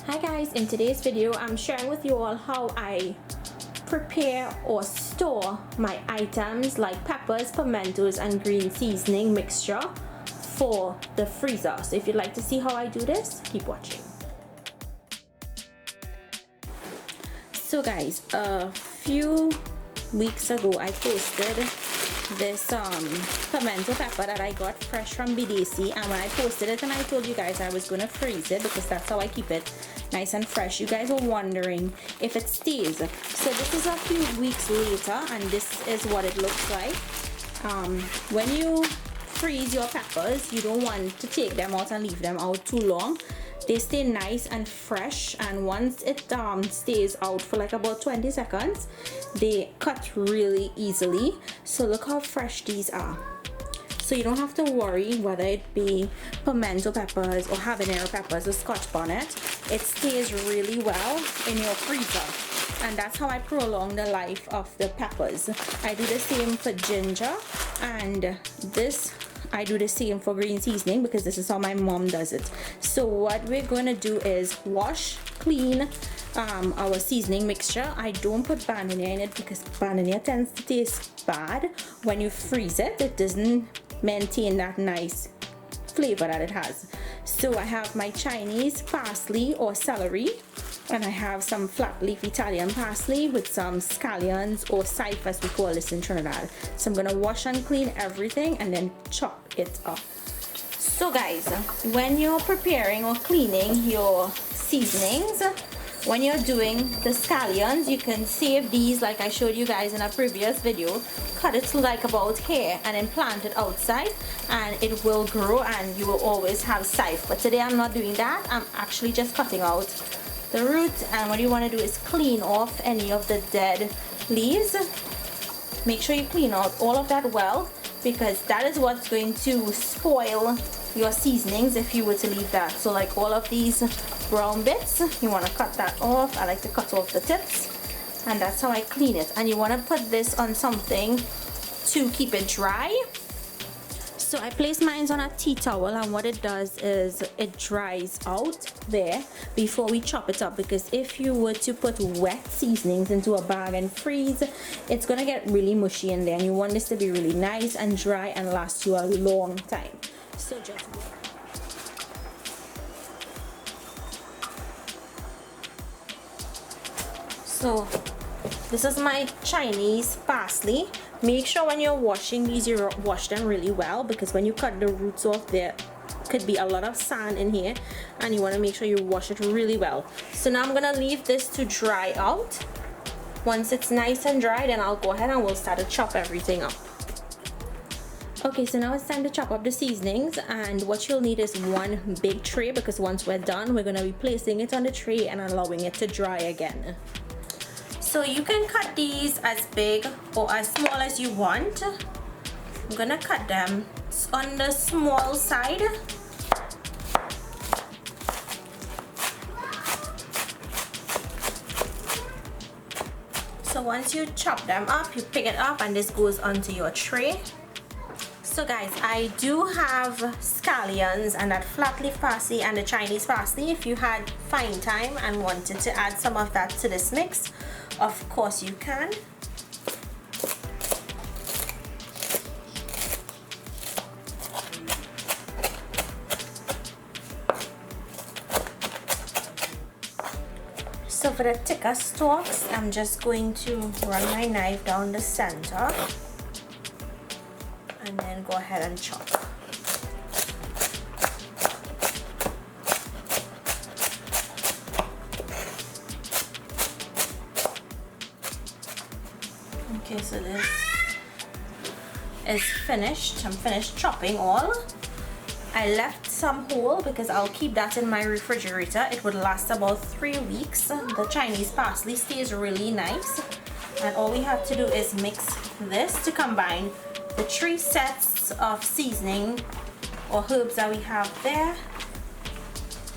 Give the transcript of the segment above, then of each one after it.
Hi guys, in today's video I'm sharing with you all how I prepare or store my items like peppers, pimentos and green seasoning mixture for the freezer. So if you'd like to see how I do this, keep watching. So guys, a few weeks ago I posted this pimento pepper that I got fresh from BDC, and when I posted it and I told you guys I was going to freeze it because that's how I keep it nice and fresh, you guys were wondering if it stays. So this is a few weeks later and this is what it looks like. When you freeze your peppers, you don't want to take them out and leave them out too long. They stay nice and fresh, and once it stays out for like about 20 seconds, they cut really easily. So look how fresh these are. So you don't have to worry whether it be pimento peppers or habanero peppers or scotch bonnet. It stays really well in your freezer, and that's how I prolong the life of the peppers. I do the same for ginger, and this I do the same for green seasoning because this is how my mom does it. So what we're going to do is wash, clean our seasoning mixture. I don't put banana in it because banana tends to taste bad when you freeze it. It doesn't maintain that nice flavor that it has. So I have my Chinese parsley or celery, and I have some flat leaf Italian parsley with some scallions or scythe as we call this in Trinidad. So I'm gonna wash and clean everything and then chop it up. So guys, when you're preparing or cleaning your seasonings, when you're doing the scallions, you can save these like I showed you guys in a previous video. Cut it to like about here and then plant it outside and it will grow and you will always have scythe. But today I'm not doing that. I'm actually just cutting out the roots, and what you want to do is clean off any of the dead leaves. Make sure you clean out all of that well, because that is what's going to spoil your seasonings if you were to leave that. So like all of these brown bits, you want to cut that off. I like to cut off the tips, and that's how I clean it. And you want to put this on something to keep it dry. So I place mine on a tea towel, and what it does is it dries out there before we chop it up, because if you were to put wet seasonings into a bag and freeze, it's gonna get really mushy in there, and you want this to be really nice and dry and last you a long time. So just so this is my Chinese parsley. Make sure when you're washing these, you wash them really well, because when you cut the roots off, there could be a lot of sand in here, and you want to make sure you wash it really well. So now I'm gonna leave this to dry out. Once it's nice and dry, then I'll go ahead and we'll start to chop everything up. Okay, so now it's time to chop up the seasonings, and what you'll need is one big tray, because once we're done, we're gonna be placing it on the tray and allowing it to dry again. So you can cut these as big or as small as you want. I'm gonna cut them on the small side. So once you chop them up, you pick it up and this goes onto your tray. So guys, I do have scallions and that flat leaf parsley and the Chinese parsley. If you had fine time and wanted to add some of that to this mix, of course you can. So for the thicker stalks, I'm just going to run my knife down the center and then go ahead and chop. Okay, so this is finished. I'm finished chopping all. I left some whole because I'll keep that in my refrigerator. It would last about 3 weeks. The Chinese parsley stays really nice, and all we have to do is mix this to combine the 3 sets of seasoning or herbs that we have there.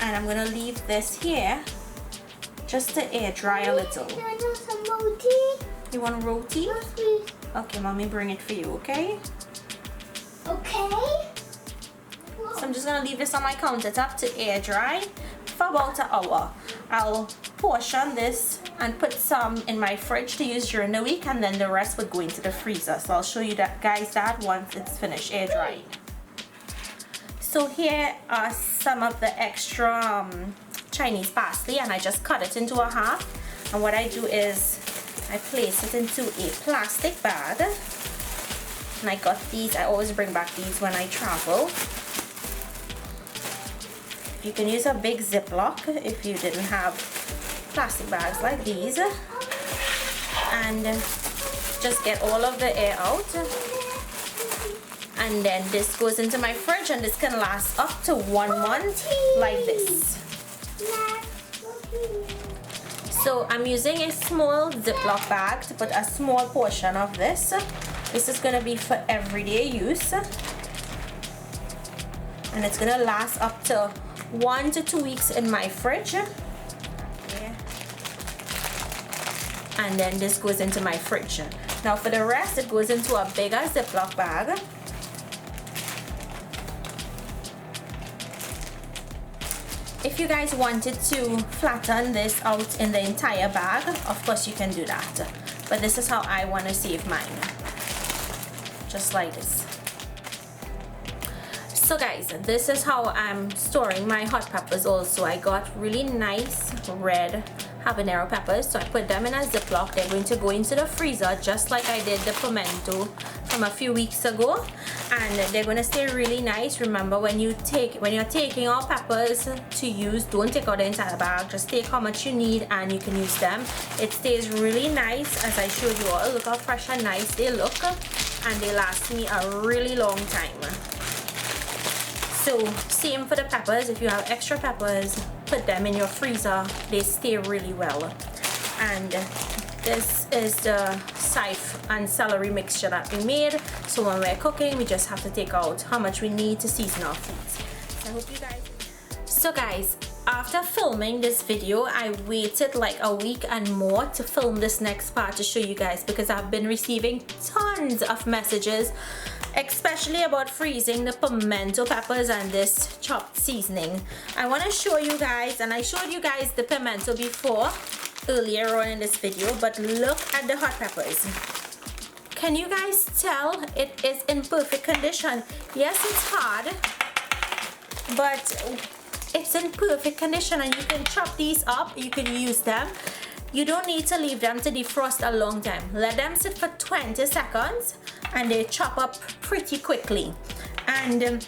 And I'm gonna leave this here just to air dry a little. Can I do some roti? You want roti? Yes, please. Okay, mommy, bring it for you, okay? Okay. So I'm just gonna leave this on my countertop to air dry for about an hour. I'll portion this and put some in my fridge to use during the week, and then the rest would go into the freezer. So I'll show you that, guys, that once it's finished air drying. So here are some of the extra Chinese parsley, and I just cut it into a half. And what I do is I place it into a plastic bag. And I got these, I always bring back these when I travel. You can use a big Ziploc if you didn't have plastic bags like these. And just get all of the air out. And then this goes into my fridge, and this can last up to 1 month like this. So I'm using a small Ziploc bag to put a small portion of this. This is gonna be for everyday use. And it's gonna last up to 1 to 2 weeks in my fridge. And then this goes into my fridge. Now for the rest, it goes into a bigger Ziploc bag. If you guys wanted to flatten this out in the entire bag, of course you can do that. But this is how I want to save mine. Just like this. So guys, this is how I'm storing my hot peppers also. I got really nice red habanero peppers, so I put them in a Ziploc. They're going to go into the freezer just like I did the pimento from a few weeks ago, and they're going to stay really nice. Remember, when you're taking out peppers to use, don't take out the entire bag, just take how much you need and you can use them. It stays really nice, as I showed you all. Look how fresh and nice they look, and they last me a really long time. So same for the peppers. If you have extra peppers, put them in your freezer. They stay really well. And this is the siph and celery mixture that we made. So when we're cooking, we just have to take out how much we need to season our foods. So I hope you guys. So guys, after filming this video, I waited like a week and more to film this next part to show you guys, because I've been receiving tons of messages, especially about freezing the pimento peppers and this chopped seasoning. I want to show you guys, and I showed you guys the pimento before earlier on in this video, but look at the hot peppers. Can you guys tell it is in perfect condition? Yes, it's hard, but it's in perfect condition, and you can chop these up, you can use them. You don't need to leave them to defrost a long time. Let them sit for 20 seconds and they chop up pretty quickly. And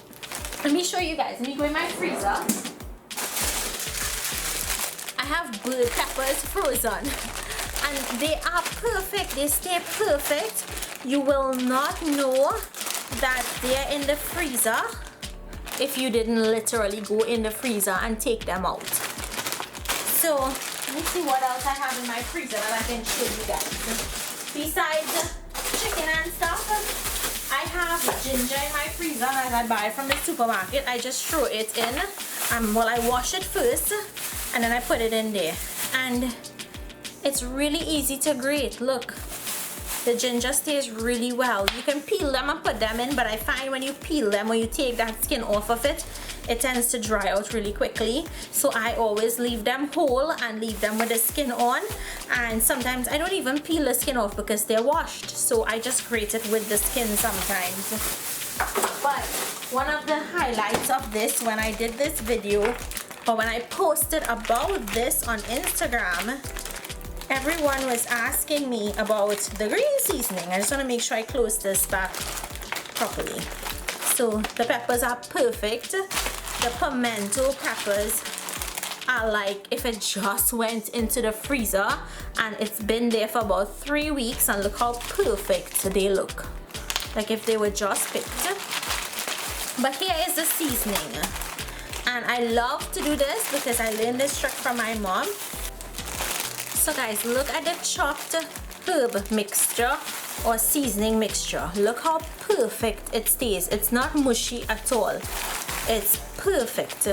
let me show you guys. Let me go in my freezer. I have bird peppers frozen, and they are perfect. They stay perfect. You will not know that they're in the freezer if you didn't literally go in the freezer and take them out. So let me see what else I have in my freezer that I can show you guys. Besides chicken and stuff, I have ginger in my freezer that I buy from the supermarket. I just throw it in. Well, I wash it first and then I put it in there. And it's really easy to grate. Look, the ginger stays really well. You can peel them and put them in, but I find when you peel them or you take that skin off of it, it tends to dry out really quickly. So I always leave them whole and leave them with the skin on. And sometimes I don't even peel the skin off because they're washed. So I just grate it with the skin sometimes. But one of the highlights of this, when I did this video, or when I posted about this on Instagram, everyone was asking me about the green seasoning. I just want to make sure I close this back properly. So the peppers are perfect. The pimento peppers are like if it just went into the freezer and it's been there for about 3 weeks, and look how perfect they look. Like if they were just picked. But here is the seasoning. And I love to do this because I learned this trick from my mom. So guys, look at the chopped herb mixture or seasoning mixture. Look how perfect it stays. It's not mushy at all. It's perfect.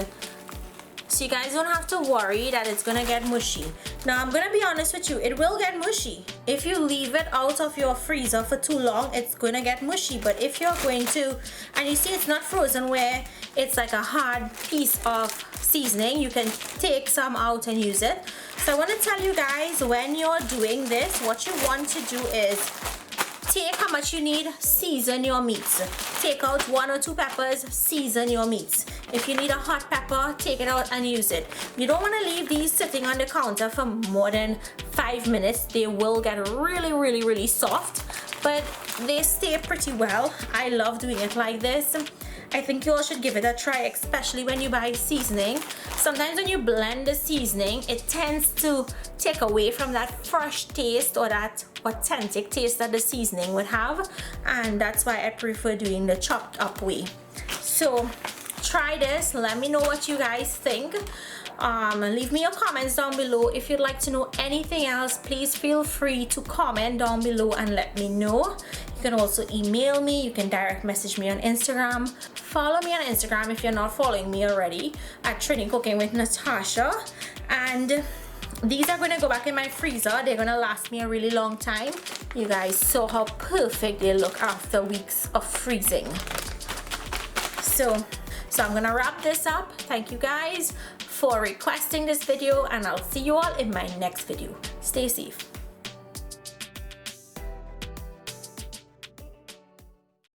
So you guys don't have to worry that it's gonna get mushy. Now I'm gonna be honest with you, it will get mushy. If you leave it out of your freezer for too long, it's gonna get mushy. But if you're going to, and you see it's not frozen where it's like a hard piece of seasoning, you can take some out and use it. So I want to tell you guys, when you're doing this, what you want to do is take how much you need, season your meats. Take out 1 or 2 peppers, season your meats. If you need a hot pepper, take it out and use it. You don't want to leave these sitting on the counter for more than 5 minutes. They will get really soft, but they stay pretty well. I love doing it like this. I think you all should give it a try, especially when you buy seasoning. Sometimes when you blend the seasoning, it tends to take away from that fresh taste or that authentic taste that the seasoning would have, and that's why I prefer doing the chopped up way. So try this, let me know what you guys think. Leave me your comments down below. If you'd like to know anything else, please feel free to comment down below and let me know. You can also email me, you can direct message me on Instagram. Follow me on Instagram if you're not following me already, at Trini Cooking with Natasha. And these are going to go back in my freezer. They're going to last me a really long time. You guys saw how perfect they look after weeks of freezing. So I'm going to wrap this up. Thank you guys for requesting this video, and I'll see you all in my next video. Stay safe.